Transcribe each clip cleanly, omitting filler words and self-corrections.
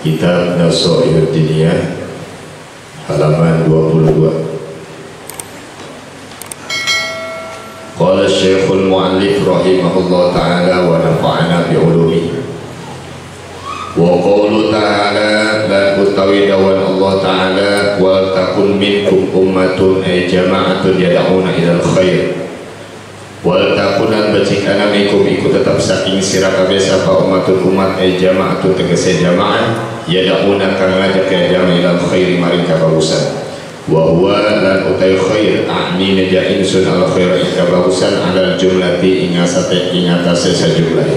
Kitab Nasaihud Diniyah halaman 22. Qala Syekhul Mu'allif rahimahullah ta'ala wa nafa'ana bi'ulumihi. Wa qawlu ta'ala la utawi dawan Allah ta'ala wa takun minkum ummatun ay jama'atun yada'una ilal khair. Wal takunan bacikana mikum ikut tetap saking sira kabeh sapa umatun umat ay jama'atun tegese jamaah yada'una kang ngajak ya jama' ilal khairi maring kabagusan. Wa huwa lan utai khair ahni naja insun al khair ing kabagusan alal jumlati ing asate ing atase sajumlah.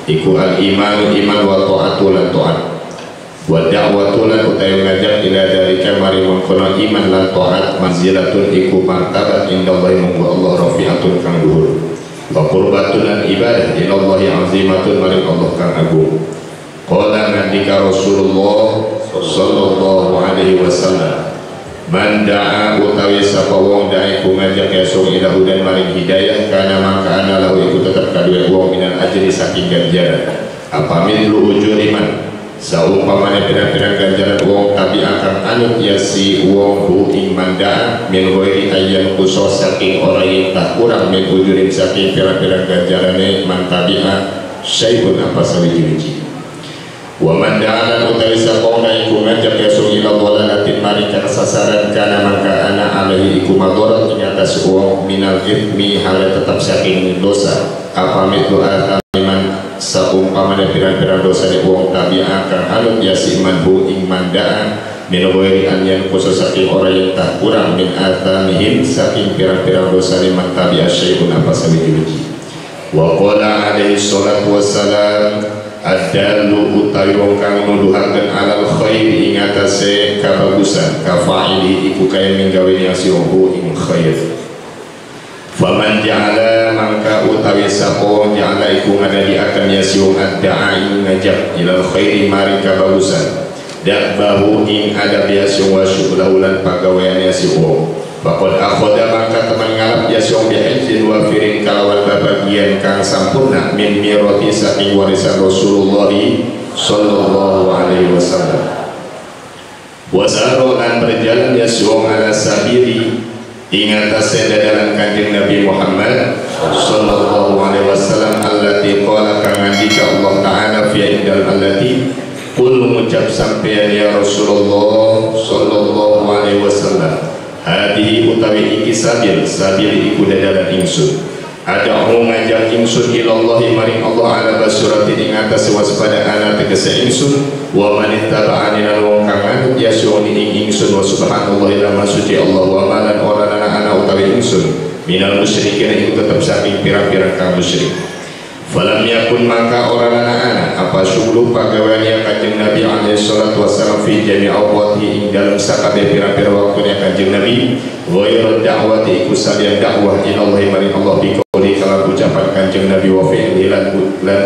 Iku al iman wa ta'atu lan ta'at. Wa da'watu lan utai ngajak ila dalika mari mengkono iman lan ta'at manzilatun iku martabat indallahi munggu Allah rafi'atun kang dhuwur. Wa qurbatun lan ibadah ilallahi azimatun mari Allah kang agung. Qala ngendika Rasulullah sallallahu alaihi wasallam, man da'a utawi sapa wong da'i ku ngajak yasung ila hudan maring hidayah kana maka ana lahu iku tetep kaduwe wong minal ajri saking ganjaran. Apa mithlu ujuri man saumpamane pirang-pirang ganjaran wong tapi akan anut yasi wong hu ing mandaa min ghairi ayyan khusus saking ora ing tak kurang min ujurin saking pirang-pirang ganjarane man tabi'a syai'un apa sawiji-wiji. Wa man da'alan utawi sapona iku ngajak yasung ila dhalalatin mari sasaran kana maka ana alaihi iku madharat ing atas wong minal ithmi hal tetap saking dosa. Apa mitlu ataliman saumpamane pirang-pirang dosa di wong tabi'a kang anut yasi manhu ing mandaan min ghairi an yan khusus saking ora yang tak kurang min atamihim saking pirang-pirang dosa di man tabi'a syai'un apa sawiji-wiji. Wa qala alaihi salatu wassalam ad-dallu utawi wong kang nuduhaken alal khairi ing atase kabagusan kafa'ili iku kaya minggawe yasi wong ing khair. Faman ja'ala mangka utawi sapa ja'ala iku ngadadi akan yasiung ad-da'i ngajak ilal khairi mari kabagusan dakbahu ing adab yasiung wa syughlahu lan pagawean yasiung. Faqad akhoda maka teman ngalap yasiung bi'izin wa firin kalawan babagian kang sampurna min mirati saking warisan Rasulullah sallallahu alaihi wasallam. Wasaro lan berjalan yasiung ala sabili ing atas dalam kanjeng Nabi Muhammad sallallahu alaihi wasallam allati qala kang ngandika Allah taala fi indal allati qul ngucap sampeyan ya Rasulullah sallallahu alaihi wasallam hadihi utawi iki sabil iku dalan ingsun ad'u ngajak ingsun ilallahi maring Allah ala basuratin ing atas waspada ana tegese ingsun wa man ittaba'ani lan wong kang anut yasuni ing ingsun wa subhanallahi lama suci Allah wa malan ora ana utawi ingsun minal musyrikin iku tetep saking pirang-pirang kang musyrik. Falam yakun maka ora ana apa syughlu pagawean ya kanjeng Nabi alaihi salatu wassalam fi jami' awqati ing dalam sakabeh pirang-pirang waktune kanjeng Nabi ghairu da'wati iku salian dakwah ila Allah maring Allah bikauli kalau ucapan kanjeng Nabi wa fi'li lan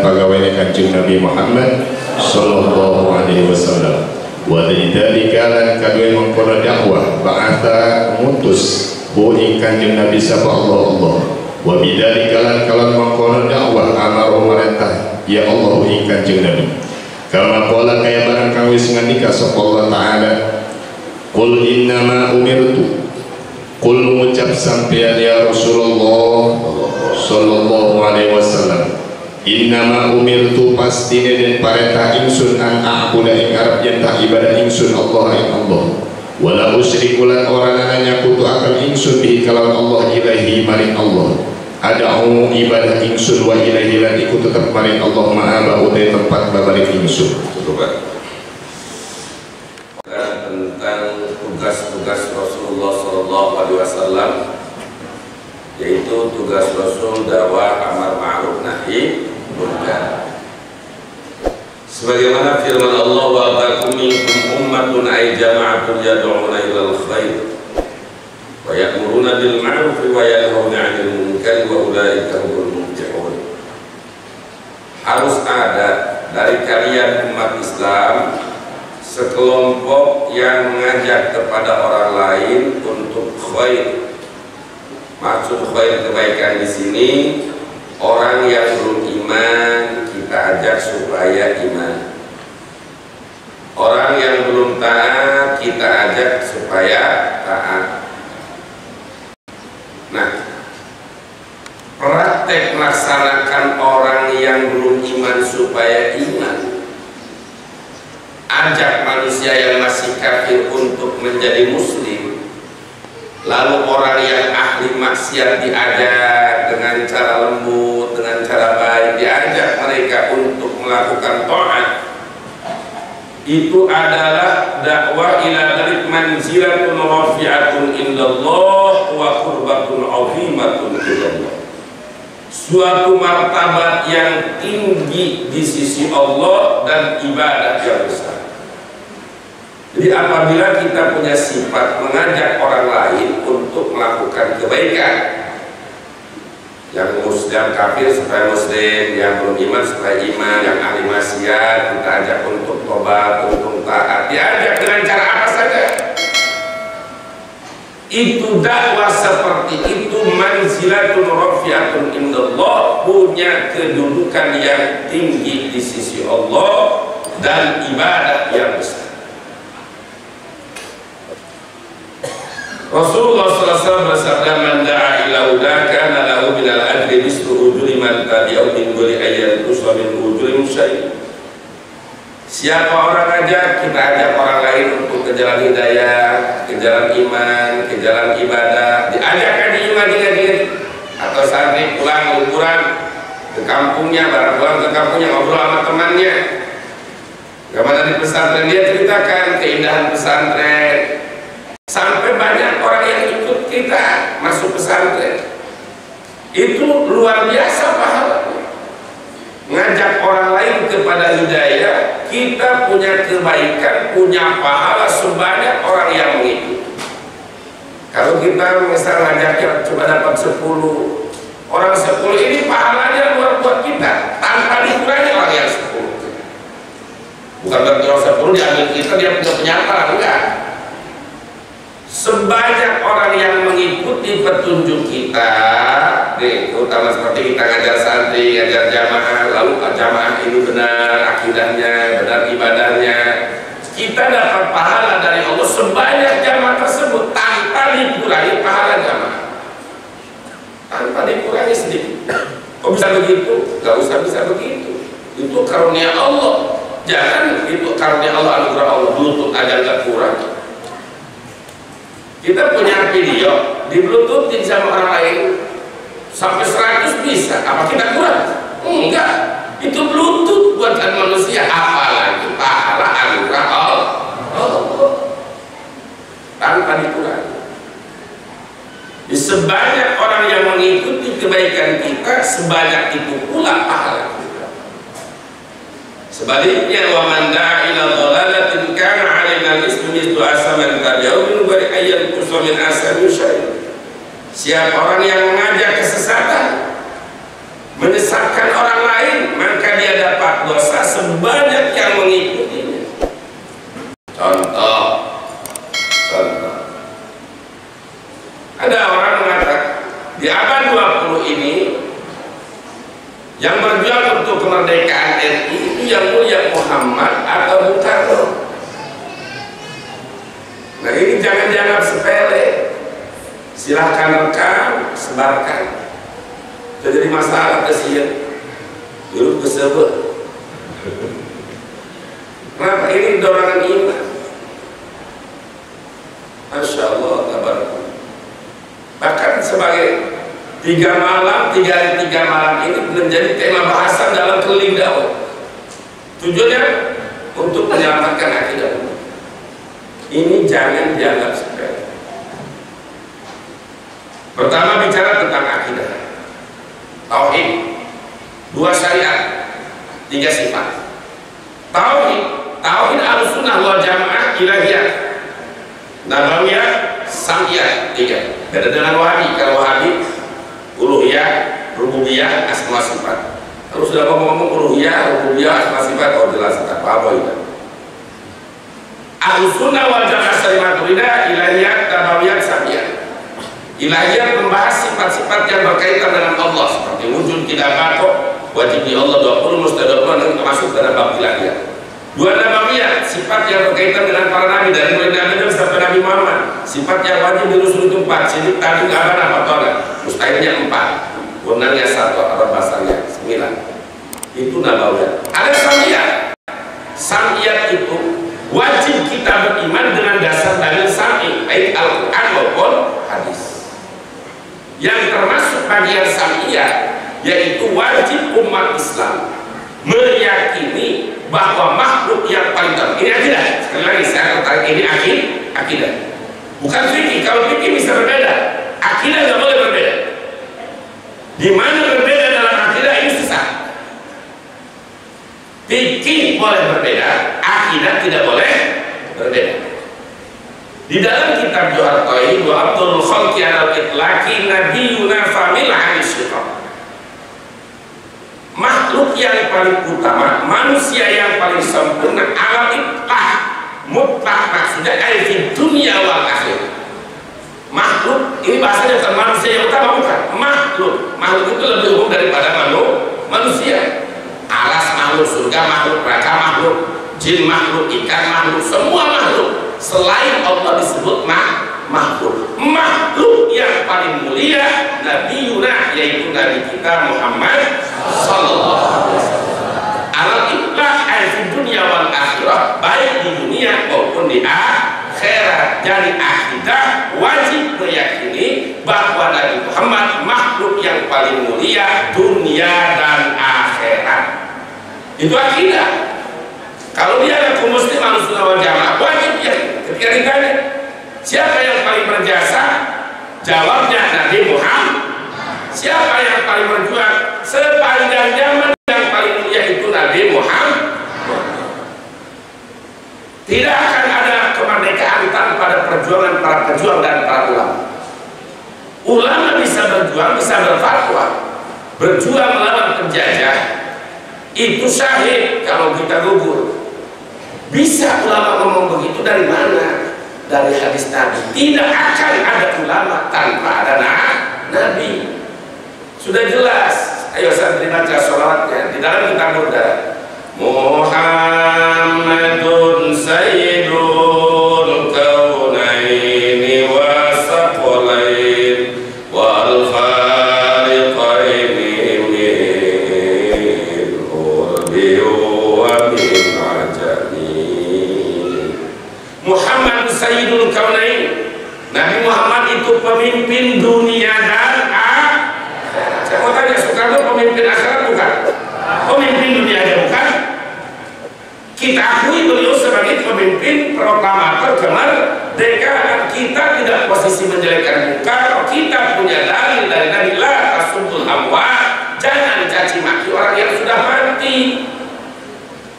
pagawean kanjeng Nabi Muhammad sallallahu alaihi wasallam. Wa dzalika lan kadue mengkono dakwah ba'atha mutus hu ing kanjeng Nabi sapa Allah. Wa bidzalika lan kalan mengkono dakwah amaru marentah ya Allah ing kanjeng Nabi. Kama qala kaya barang kang wis ngandika sapa Allah taala qul innama umirtu qul ngucap sampeyan ya Rasulullah sallallahu alaihi wasallam innama umirtu pastine den parentah ingsun an a'budu ing arep yen tak ibadah ingsun Allah ing Allah wala usyriku lan ora ana nyakutu akan ingsun bihi kalawan Allah ilahi maring Allah ada'u ibadah ingsun wa ilahi lan iku tetep maring Allah ma'aba utai tempat babalik ingsun. Tentang tugas-tugas Rasulullah sallallahu alaihi wasallam, yaitu tugas Rasul dakwah amar ma'ruf nahi munkar. Sebagaimana firman Allah wa takum minkum ummatun ay jama'atun yad'una ilal khair wa ya'muruna bil ma'ruf wa yanhauna 'anil munkar wa ulaika humul muflihun. Harus ada dari kalian umat Islam sekelompok yang mengajak kepada orang lain untuk khair. Maksud khair kebaikan di sini orang yang belum iman kita ajak supaya iman. supaya taat. Nah, praktek melaksanakan orang yang belum iman supaya iman, ajak manusia yang masih kafir untuk menjadi muslim, lalu orang yang ahli maksiat diajak dengan cara lembut, dengan cara baik, diajak mereka untuk melakukan taat. Itu adalah dakwah ila dzalik manzilatun rafi'atun indallah wa qurbatun 'azimatun indallah. Suatu martabat yang tinggi di sisi Allah dan ibadah yang besar. Jadi apabila kita punya sifat mengajak orang lain untuk melakukan kebaikan, yang muslim kafir supaya muslim, yang belum iman supaya iman, yang ahli maksiat kita ajak untuk tobat, untuk taat, diajak dengan cara apa saja. Itu dakwah seperti itu, manzilatun rafi'atun indallah, punya kedudukan yang tinggi di sisi Allah dan ibadah yang besar. Rasulullah SAW bersabda, man da'a ila huda kana lahu minal ajri mislu ujuri man tabi'ahu min ghairi ayyan tuswa min ujuri syai'. Siapa orang ajak, kita ajak orang lain untuk ke jalan hidayah, ke jalan iman, ke jalan ibadah, diajakkan di ngaji-ngaji atau santri pulang liburan ke kampungnya, barang pulang ke kampungnya ngobrol sama temannya. Kepada di pesantren dia ceritakan keindahan pesantren. Sampai banyak orang yang ikut kita masuk pesantren. Itu luar biasa pahalanya. Ngajak orang lain kepada hidayah, kita punya kebaikan, punya pahala sebanyak orang yang mengikuti. Kalau kita misal ngajaknya cuma dapat 10 orang, 10 ini pahalanya luar buat kita tanpa dikurangi orang yang 10. Bukan berarti orang 10 diambil kita, dia punya penyampaian, enggak. Sebanyak orang yang mengikuti petunjuk kita, terutama seperti kita ngajar santri, ngajar jamaah, lalu jamaah ini benar akidahnya, benar ibadahnya, kita dapat pahala dari Allah sebanyak jamaah tersebut tanpa dikurangi pahala jamaah, tanpa dikurangi sedikit. Kok bisa begitu? Gak usah bisa begitu. Itu karunia Allah. Jangan itu karunia Allah, anugerah Allah, bluetooth aja gak kurang. Kita punya video di bluetoothin sama orang lain sampai 100 bisa, apa kita kurang? Enggak, itu bluetooth buatan manusia, apalagi pahala anugerah Allah tanpa dikurangi. Di sebanyak orang yang mengikuti kebaikan kita, sebanyak itu pula pahala kita. Sebaliknya, wa man da'a ila dhalalatin kana 'alaina al-ismu mislu asaman tabi'ahu min ghairi ayyan tuswa min asami syai'. Siapa orang yang mengajak kesesatan, menyesatkan orang lain, maka dia dapat dosa sebanyak yang mengikutinya. Contoh. Ada orang mengatakan di abad 20 ini yang berjuang untuk kemerdekaan RI itu yang mulia Muhammad atau Bung Karno. Nah ini jangan dianggap sepele. Silahkan rekam, sebarkan. Jadi masalah kesian. Dulu kesebut. Kenapa? Ini dorongan iman. Masya Allah, tabarakallah. Bahkan sebagai 3 malam, 3 hari 3 malam ini menjadi tema bahasan dalam keliling dakwah. Tujuannya untuk menyelamatkan akidah. Ini jangan dianggap sepele. Pertama bicara tentang akidah, tauhid, 2 syariat, 3 sifat. Tauhid Ahlussunnah wal Jamaah ilahiyah, nabawiyah, samiyah, 3. Beda dengan Wahabi. Kalau Wahabi uluhiyah, rububiyah, asma sifat. Kalau sudah ngomong uluhiyah, rububiyah, asma sifat, oh jelas tak apa itu. Ahlussunnah wal Jamaah Salimatulidah ilahiyah, nabawiyah, samiyah. Ilahiyah membahas sifat-sifat yang berkaitan dengan Allah seperti wujud, tidak bako, wajib di Allah 20, mustahil 20, dan termasuk dalam bab ilahiyah. 2 nabawiyah, sifat yang berkaitan dengan para nabi dari mulai Nabi Adam sampai Nabi Muhammad. Sifat yang wajib dirusul itu 4. Sidik, tadi, aman, apa toga. Mustahilnya 4. Wenangnya 1 atau basarnya 9. Itu nabawiyat. Ada samiyat. Samiyat itu wajib kita beriman dengan dasar dalil sam'i, baik Al-Quran maupun hadis. Yang termasuk bagian samiyat yaitu wajib umat Islam meyakini bahwa makhluk yang paling ini akidah. Sekali lagi saya katakan ini akidah, bukan fikih. Kalau fikih bisa berbeda, akidah nggak boleh berbeda. Di mana berbeda dalam akidah ini susah. Fikih boleh berbeda, akidah tidak boleh berbeda. Di dalam kitab Johar Tauhid wa Abdul Khalqi al-Itlaqi Nabiyuna Famil Al-Syiqaq, makhluk yang paling utama, manusia yang paling sempurna, alam itlaq mutlak, maksudnya di dunia wal akhir. Makhluk ini bahasanya bukan manusia yang utama, bukan makhluk itu lebih umum daripada manusia. Alas makhluk, surga makhluk, neraka makhluk, jin makhluk, ikan makhluk, semua makhluk selain Allah disebut makhluk yang paling mulia Nabiuna, yaitu Nabi kita Muhammad sallallahu alaihi wasallam. Al-itlaq di dunia wal akhirah, baik di dunia maupun di akhirat. Jadi akidah wajib meyakini bahwa Nabi Muhammad makhluk yang paling mulia dunia dan akhirat. Itu akidah. Kalau dia ngaku muslim Ahlussunnah wal Jamaah, wajib ya. Ketika ditanya siapa yang paling berjasa, jawabnya Nabi Muhammad. Siapa yang paling berjuang sepanjang zaman, yang paling mulia itu Nabi Muhammad. Tidak akan ada kemerdekaan tanpa ada perjuangan para pejuang dan para ulama. Ulama bisa berjuang, bisa berfatwa, berjuang melawan penjajah, itu syahid kalau kita gugur. Bisa ulama ngomong begitu dari mana? Dari hadis Nabi. Tidak akan ada ulama tanpa ada Nabi. Sudah jelas. Ayo saya baca sholawatnya di dalam kitab Burda. Muhammadun sayyidul kaunaini wa saqalain wal fariqaini min urbi wa min ajami. Muhammad sayyidul kaunain, Nabi Muhammad itu pemimpin dunia dan akhirat. Saya mau tanya, Soekarno pemimpin akhirat bukan? Pemimpin dunia aja bukan? Kita akui beliau sebagai pemimpin proklamator kemerdekaan. Kita tidak posisi menjelekkan muka. Kita punya dalil dari Nabi, la tasubul amwat, jangan caci maki orang yang sudah mati.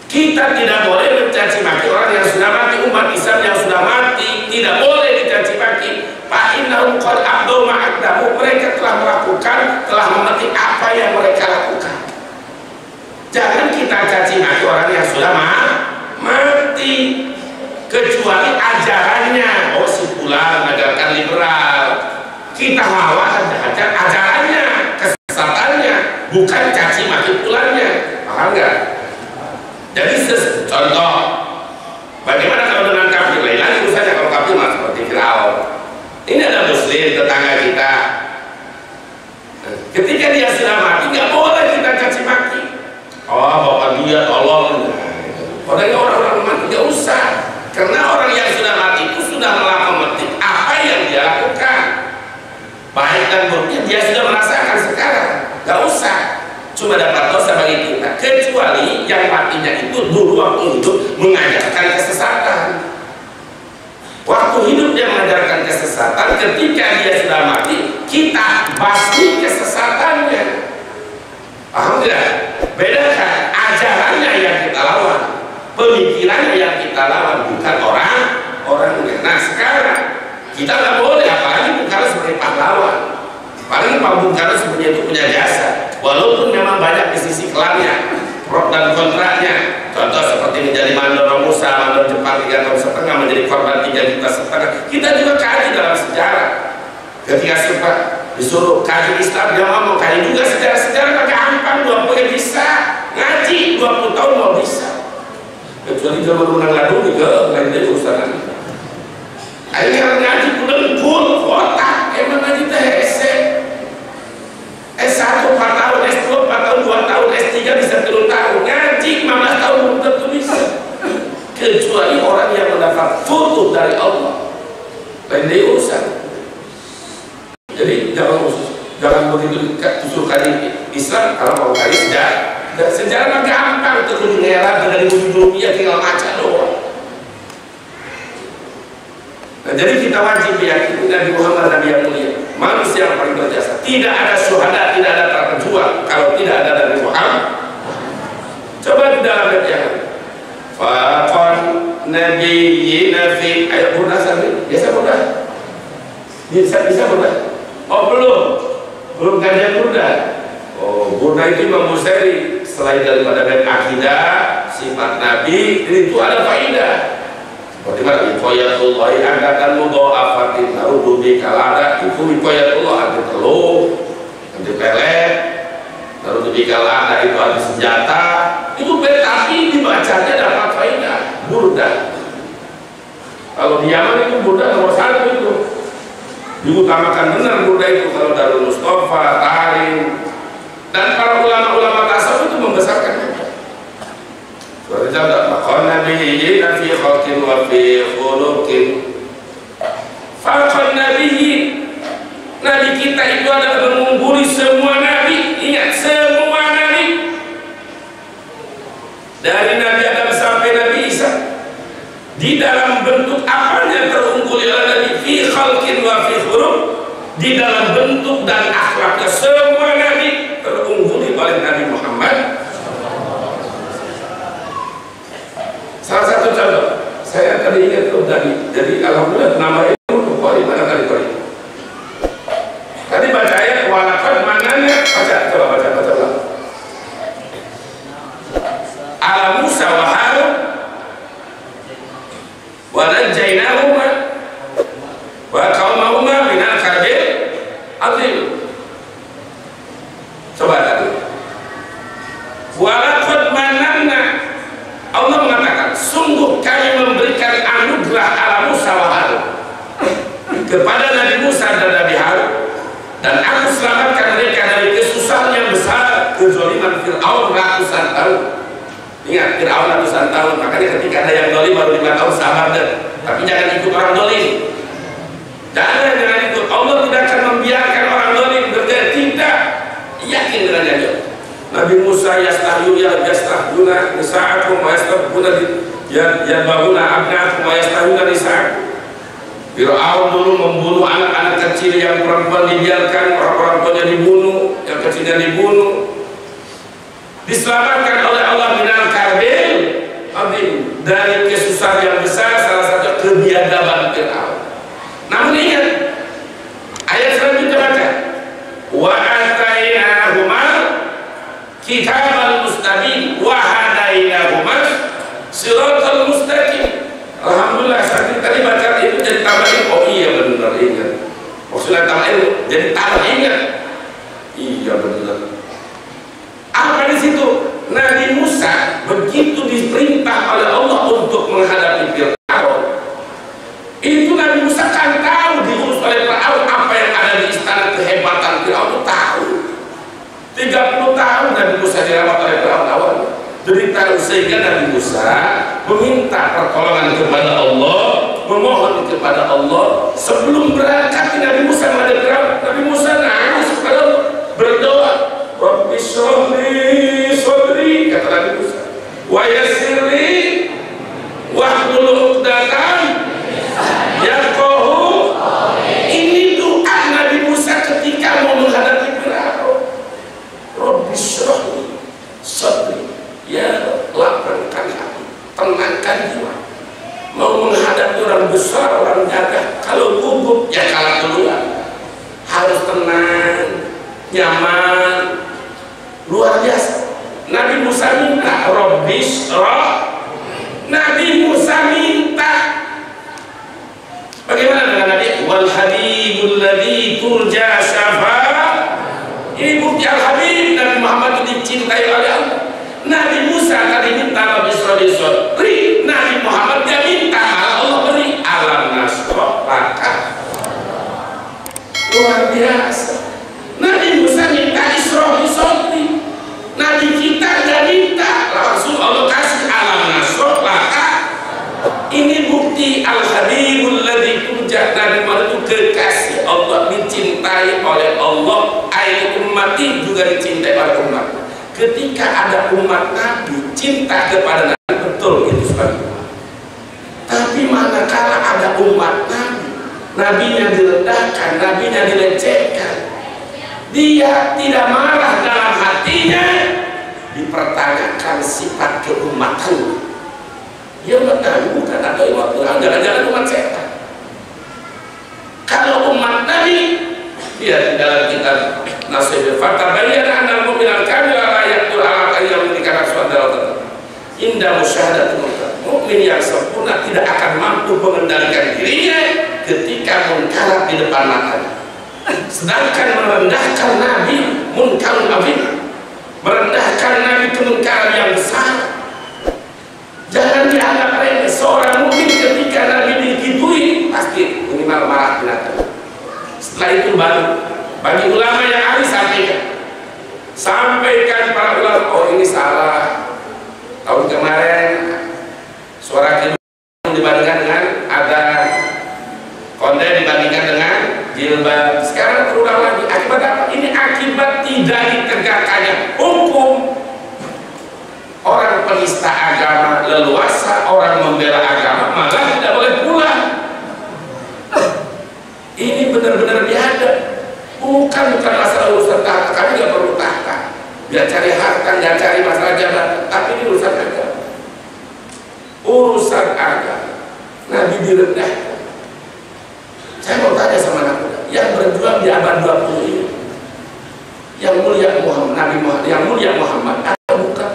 Kita tidak boleh mencaci maki orang yang sudah mati. Umat Islam yang sudah mati tidak boleh dicaci maki. Fa'innahum qad abdu ma'aqdamu, mereka telah melakukan, telah memetik apa yang mereka lakukan. Jangan kita caci maki orang yang sudah mati, kecuali ajarannya. Oh, si fulan mengajarkan liberal, kita lawan ajarannya, kesesatannya, bukan caci maki fulannya. Paham nggak? Jadi contoh, bagaimana kalau dengan kafir? Lain lagi urusannya kalau kafir mah seperti Firaun. Ini ada muslim tetangga kita. Ketika dia sudah mati, nggak boleh kita caci maki. Oh, bapak dia tolong. Padahal orang-orang mati nggak usah, karena orang yang sudah mati itu sudah memetik apa yang dia lakukan, baik dan buruknya dia sudah merasakan sekarang. Nggak usah, cuma dapat dosa bagi kita. Kecuali yang matinya itu dulu waktu hidup mengajarkan kesesatan. Waktu hidup dia mengajarkan kesesatan, ketika dia sudah mati kita basmi kesesatannya. Paham tidak? Bedakan ajarannya yang kita lawan, pemikirannya yang kita lawan, bukan orangnya. Nah sekarang kita nggak boleh, apalagi Bung Karno sebagai pahlawan, apalagi Pak Bung Karno sebenarnya itu punya jasa, walaupun memang banyak di sisi kelamnya, pro dan kontraknya. Contoh seperti menjadi mandor Musa, mandor Jepang 3,5 tahun, menjadi korban 3,5 juta. Kita juga kaji dalam sejarah. Ketika sempat disuruh kaji Islam, dia ngomong kaji juga sejarah-sejarah pakai gampang, 20 bisa ngaji 20 tahun mau bisa. kecuali zaman menang lalu ke lain dari urusan. Akhirnya ngaji kudengkul kotak emang ngaji teh S1 4 tahun, S2 4 tahun, 2 tahun, S3 bisa 3 tahun, ngaji 15 tahun belum tentu bisa, kecuali orang yang mendapat futuh dari Allah lain dari urusan. Jadi jangan begitu disuruhkan Islam kalau mau kali sejarah mah gampang, terus ngelar dari dunia tinggal baca doang. Nah, jadi kita wajib meyakini Nabi Muhammad Nabi yang mulia, manusia yang paling berjasa. Tidak ada syuhada, tidak ada para pejuang kalau tidak ada Nabi Muhammad. Coba di dalam ayat yang faqan nabiyyina fi ayat burdah sampai biasa burdah bisa burdah. Oh belum kajian burdah. Oh burdah itu Imam Busiri selain daripada bab akidah sifat Nabi itu ada faedah. Bagaimana wiqayatullahi angkatan mudha'afatin narudu bikalada itu wiqayatullah anti telur anti pelet narudu bikalada itu anti senjata itu tapi dibacanya dapat faedah burdah. Kalau di Yaman itu burdah nomor 1 itu diutamakan benar burdah itu. Kalau Darul Mustafa, Tarim dan para ulama-ulama tasawuf itu membesarkan berjalan maqam nabiyyin fi khalqin wa fi khuluqin. Faqan nabiyyin, nabi kita itu adalah mengungguli semua nabi. Ingat, semua nabi dari Nabi Adam sampai Nabi Isa. Di dalam bentuk apanya terungguli oleh Nabi? Fi khalqin wa fi khuluq, di dalam bentuk dan akhlaknya semua nabi terungguli oleh Nabi Muhammad. Salah satu contoh, saya tadi ingat tuh tadi, jadi alhamdulillah nama itu Bukhari mana kali Bukhari. Tadi baca ayat walaqad mananna, coba baca ulang. Ala Musa wa Harun wa najjaynahuma wa qaumahuma minal karbil azim. Coba tadi. Walaqad mananna, Allah mengatakan sungguh kami memberikan anugerah ala Musa wa Harun kepada Nabi Musa dan Nabi Harun, dan aku selamatkan mereka dari kesusahan yang besar, kezaliman Fir'aun ratusan tahun. Ingat, Fir'aun ratusan tahun, makanya ketika ada yang zalim baru 5 tahun sabar dan tapi jangan ikut orang zalim. Jangan ikut. Allah tidak akan membiarkan orang zalim berjaya, tidak. Yakin dengan dia. Nabi Musa yastahyuna nisa'akum wa yastahyuna yadbahuna abna'akum wa yastahyuna nisa'akum. Fir'aun dulu membunuh anak-anak kecil yang perempuan dibiarkan, orang-orang tuanya dibunuh, yang kecilnya dibunuh. Diselamatkan oleh Allah minal karbil azim, dari kesusahan yang besar, salah satu kebiadaban Fir'aun. Namun ingat ayat selanjutnya baca wa atainahuma kitabal mustaqim wa hadainahuma siratal mustaqim. Alhamdulillah saat tadi baca itu jadi tambahin. Oh iya benar, ingat maksudnya tambahin jadi tambah ingat. Iya benar. Apa di situ? Nabi Musa begitu diperintah oleh Allah untuk menghadapi Fir'aun, itu Nabi Musa kan tahu diurus oleh Fir'aun. Apa yang ada di istana, kehebatan Fir'aun itu tahu. 30 tahun Nabi Musa dirawat oleh Fir'aun awalnya. Jadi tahu, sehingga Nabi Musa meminta pertolongan kepada Allah, memohon kepada Allah sebelum berangkat. Nabi Musa menghadapi Fir'aun, Nabi Musa nangis kepada Allah, berdoa, Rabbi shrahli sadri, kata Nabi Musa, wa yassirli wahlul 'uqdatam yafqahu. Ini doa Nabi Musa ketika mau menghadapi Fir'aun. Rabbi shrahli sadri, ya lapangkan hati, tenangkan jiwa. Mau menghadapi orang besar, orang gagah, kalau gugup ya kalah duluan. Harus tenang, nyaman, luar biasa. Nabi Musa minta Rabbi shrah. Nabi Musa minta. Bagaimana dengan Nabi? Wal habibul ladzi turja syafa. Ini bukti al-habib Nabi Muhammad itu dicintai oleh Allah. Nabi Musa tadi minta Rabbi shrah li sadri dinikmati juga dicintai oleh umat. Ketika ada umat Nabi cinta kepada Nabi, betul itu sebabnya. Tapi manakala ada umat Nabi, Nabinya direndahkan, Nabinya dilecehkan, dia tidak marah dalam hatinya, dipertanyakan sifat keumatan. Dia umat Nabi bukan, atau umat Tuhan, jangan-jangan umat setan. Kalau umat Nabi, dia di dalam kitab Nasibul Fatabayyana anal mu'minal kamil la yaqul ala qayyam dikana suadara indah musyahadatul mukmin yang sempurna tidak akan mampu mengendalikan dirinya ketika munkar di depan matanya. Sedangkan merendahkan Nabi munkar azim, merendahkan Nabi itu munkar yang besar. Jangan dianggap remeh. Seorang mukmin ketika Nabi digituin pasti minimal marah binatang. Setelah itu baru bagi ulama yang ahli sampaikan para ulama, oh ini salah. Tahun kemarin suara kidung dibandingkan dengan ada konten dibandingkan dengan jilbab. Sekarang terulang lagi. Akibat apa? Ini akibat tidak ditegakkannya hukum. Orang penista agama leluasa, orang membela agama malah tidak boleh pulang. Ini benar-benar biadab. Bukan masalah urusan tahta, kami nggak perlu tahta. Dia cari harta, nggak cari masalah jabatan. Tapi ini urusan agama. Urusan agama. Nabi direndahkan. Saya mau tanya sama anak muda, yang berjuang di abad 20 ini, yang mulia Muhammad, Nabi Muhammad, yang mulia Muhammad atau bukan?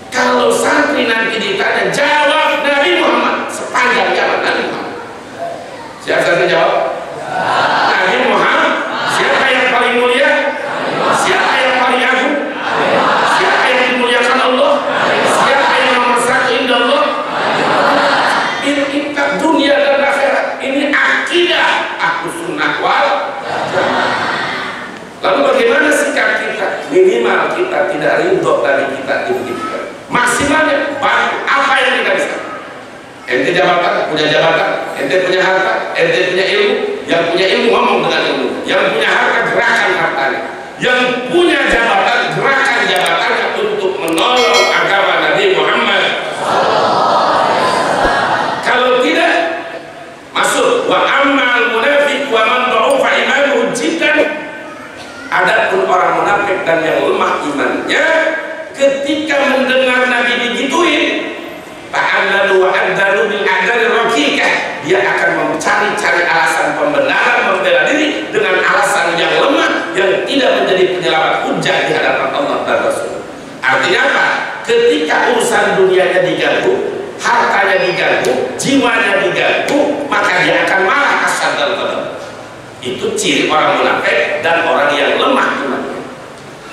Kalau santri nanti ditanya, jawab Nabi Muhammad sepanjang zaman Nabi Muhammad. Siapa yang jawab? Nabi Muhammad. Siapa yang paling mulia? Siapa yang paling agung? Siapa yang dimuliakan Allah? Siapa yang nomor satu indah Allah? Ini kita dunia dan akhirat. Ini akidah aku sunnah wal jamaah. Lalu bagaimana sikap kita? Minimal kita tidak ridho dari kita diberikan. Maksimalnya apa yang kita bisa? Ente punya jabatan, ente punya harta, ente punya ilmu. Yang punya ilmu ngomong dengan ilmu, yang punya harta gerakan hartanya, yang punya jabatan gerakan jabatannya untuk menolong agama Nabi Muhammad. Kalau tidak, masuk wa ammal munafiq wa man dha'ufa imanuhu jiddan. Adapun orang munafik dan yang lemah imannya, ketika mendengar Nabi digituin, ta'allalu wa addalu bil adari raqiqah, dia akan mencari-cari alasan pembenaran membela diri dengan alasan yang lemah yang tidak menjadi penyelamat hujah di hadapan Allah dan Rasul. Artinya apa? Ketika urusan dunianya diganggu, hartanya diganggu, jiwanya diganggu, maka dia akan marah kasar dan tegas. Itu ciri orang munafik dan orang yang lemah imannya.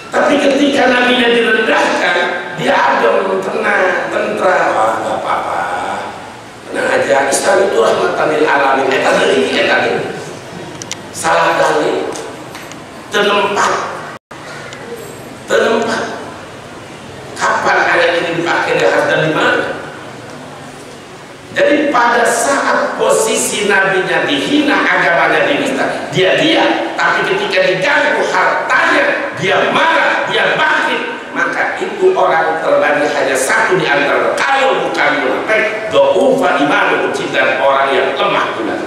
Tapi ketika nabinya direndahkan, dia adem, tenang, tentram. Wah, nggak apa-apa, tenang aja. Islam itu rahmatan lil alamin. Tadi salah kali, tenempat. Kapan ayat ini dipakai dan di mana? Jadi pada saat posisi nabinya dihina, agamanya dihina, dia diam. Tapi ketika diganggu hartanya, dia marah, dia bangkit. Maka itu orang terbagi hanya satu di antara, kalau bukan munafik, dha'ufa imanuhu jiddan, orang yang lemah iman.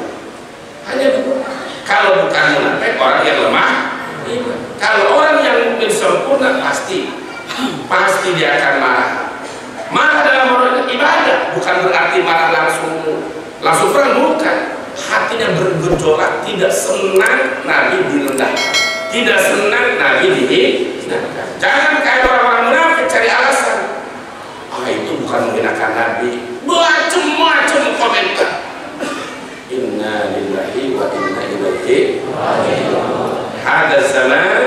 Hanya dua. Kalau bukan munafik, orang yang lemah iman. Kalau orang yang mukmin sempurna, pasti dia akan marah. Marah dalam orang ibadah bukan berarti marah langsung perang, bukan. Hatinya bergejolak, tidak senang Nabi direndahkan, tidak senang Nabi dihinakan. Jangan kayak orang-orang munafik cari alasan. Itu bukan menghinakan Nabi. Macam-macam komentar. Inna lillahi wa inna ilaihi raji'un. Hada zaman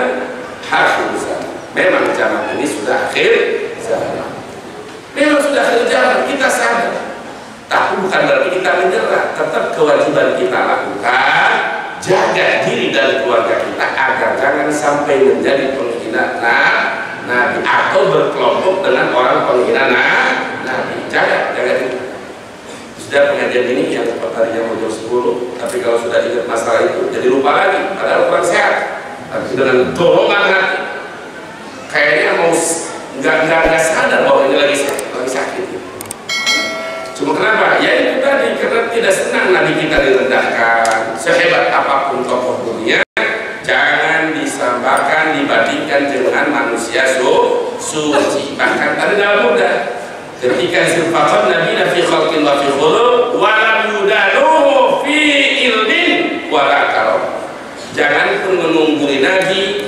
akhir zaman. Memang zaman ini sudah akhir zaman. Memang sudah akhir zaman, kita sadar. Tapi bukan berarti kita menyerah. Tetap kewajiban kita lakukan, jaga diri dan keluarga kita agar jangan sampai menjadi penghina Nabi atau berkelompok dengan orang penghina Nabi. Jaga diri. Sudah pengajian ini yang tepat tadinya mau jam 10, tapi kalau sudah ingat masalah itu jadi lupa lagi, padahal kurang sehat. Tapi dengan dorongan hati, kayaknya mau nggak sadar bahwa ini lagi sakit. Cuma kenapa? Ya itu tadi, karena tidak senang Nabi kita direndahkan. Sehebat apapun tokoh dunia, jangan disambakan, dibandingkan dengan manusia suci. Bahkan tadi dalam muda, ketika sifatan Nabi fi khalqin wa fi khuluq wa lam yudaluhu fi ilmin wa la karam. Jangan pun menungguri Nabi,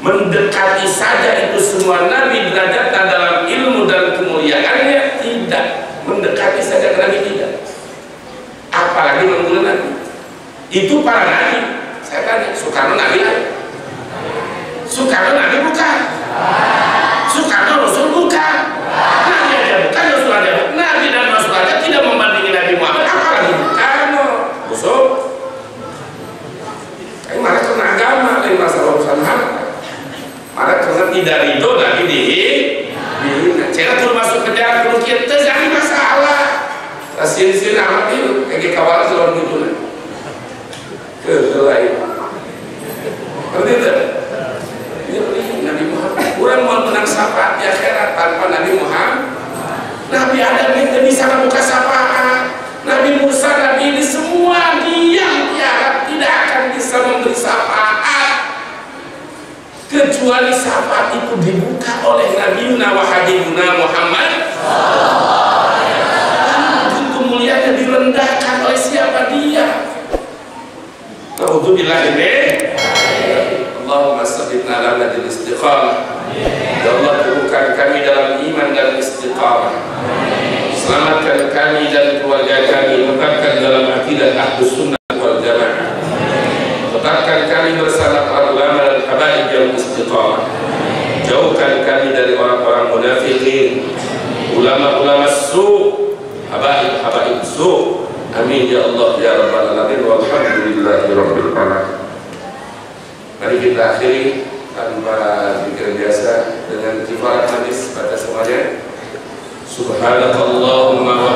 mendekati saja itu semua Nabi derajatnya dalam ilmu dan kemuliaannya, tidak. Mendekati saja ke Nabi tidak, apalagi mengguna Nabi. Itu para Nabi. Saya tanya, Soekarno Nabi? Soekarno Nabi bukan? Soekarno Rasul bukan? Nabi aja bukan, Rasul aja bukan. Nabi dan Rasul aja tidak membandingi Nabi Muhammad, apalagi Soekarno Rasul. Tapi malah karena agama, dari masalah urusan harta, malah karena tidak ridho Nabi cara masuk ke dalam kerugian terjadi masalah. Asin-asin amat itu kayak kawal selon gitu lah. Lain. Berarti itu. Ini Nabi Muhammad. Orang mau menang syafaat di akhirat tanpa Nabi Muhammad. Nabi Adam yang bisa membuka syafaat. Nabi Musa, Nabi ini semua diam tiarap, tidak akan bisa memberi syafaat kecuali syafaat itu dibuka oleh Nabi wa Habibuna Muhammad. Kemuliaannya direndahkan oleh siapa dia? Na'udzubillah ini. Allahumma sabbitna ala nadil istiqamah. Ya Allah, teguhkan kami dalam iman dan istiqamah. Selamatkan kami dan keluarga kami, tetapkan dalam akidah Ahlus Sunnah wal Jamaah. Tetapkan kami bersama para ulama dan habaib yang istiqamah. Jauhkan kami dari orang-orang munafikin, ulama-ulama su', habaib su'. Amin ya Allah ya Rabbal alamin. Walhamdulillahi rabbil alamin. Mari kita akhiri tanpa pikiran biasa dengan kifarat hadis pada semuanya. Subhanakallahumma wa